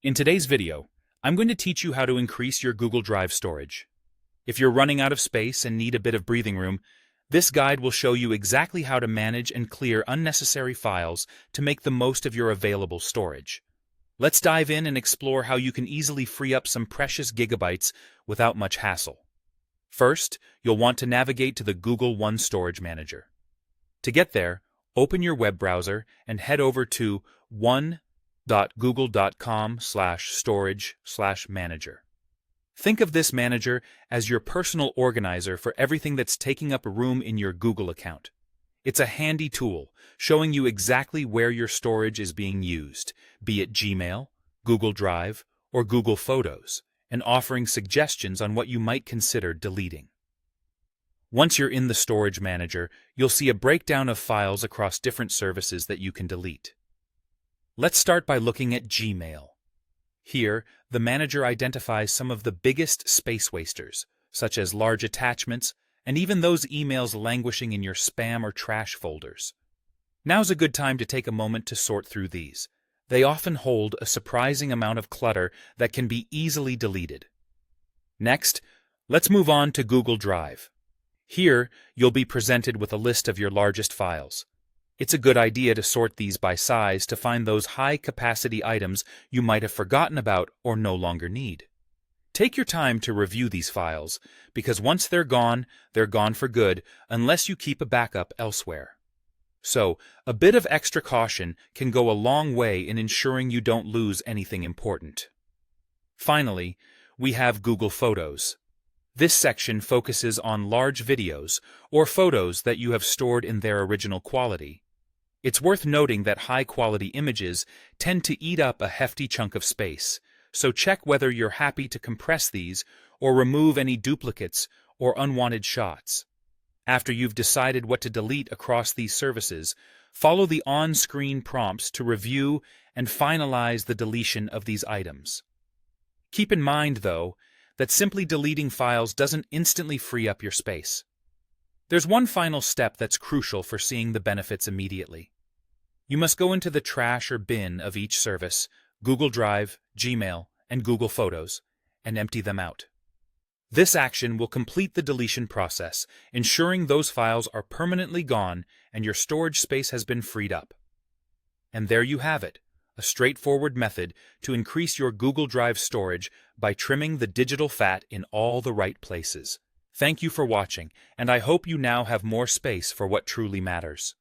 In today's video, I'm going to teach you how to increase your Google Drive storage. If you're running out of space and need a bit of breathing room, this guide will show you exactly how to manage and clear unnecessary files to make the most of your available storage. Let's dive in and explore how you can easily free up some precious gigabytes without much hassle. First, you'll want to navigate to the Google One Storage Manager. To get there, open your web browser and head over to one.google.com/storage/manager. Think of this manager as your personal organizer for everything that's taking up room in your Google account. It's a handy tool showing you exactly where your storage is being used, be it Gmail, Google Drive, or Google Photos, and offering suggestions on what you might consider deleting. Once you're in the storage manager, you'll see a breakdown of files across different services that you can delete. Let's start by looking at Gmail. Here, the manager identifies some of the biggest space wasters, such as large attachments and even those emails languishing in your spam or trash folders. Now's a good time to take a moment to sort through these. They often hold a surprising amount of clutter that can be easily deleted. Next, let's move on to Google Drive. Here, you'll be presented with a list of your largest files. It's a good idea to sort these by size to find those high-capacity items you might have forgotten about or no longer need. Take your time to review these files, because once they're gone for good unless you keep a backup elsewhere. So, a bit of extra caution can go a long way in ensuring you don't lose anything important. Finally, we have Google Photos. This section focuses on large videos or photos that you have stored in their original quality. It's worth noting that high-quality images tend to eat up a hefty chunk of space, so check whether you're happy to compress these or remove any duplicates or unwanted shots. After you've decided what to delete across these services, follow the on-screen prompts to review and finalize the deletion of these items. Keep in mind, though, that simply deleting files doesn't instantly free up your space. There's one final step that's crucial for seeing the benefits immediately. You must go into the trash or bin of each service, Google Drive, Gmail, and Google Photos, and empty them out. This action will complete the deletion process, ensuring those files are permanently gone and your storage space has been freed up. And there you have it, a straightforward method to increase your Google Drive storage by trimming the digital fat in all the right places. Thank you for watching, and I hope you now have more space for what truly matters.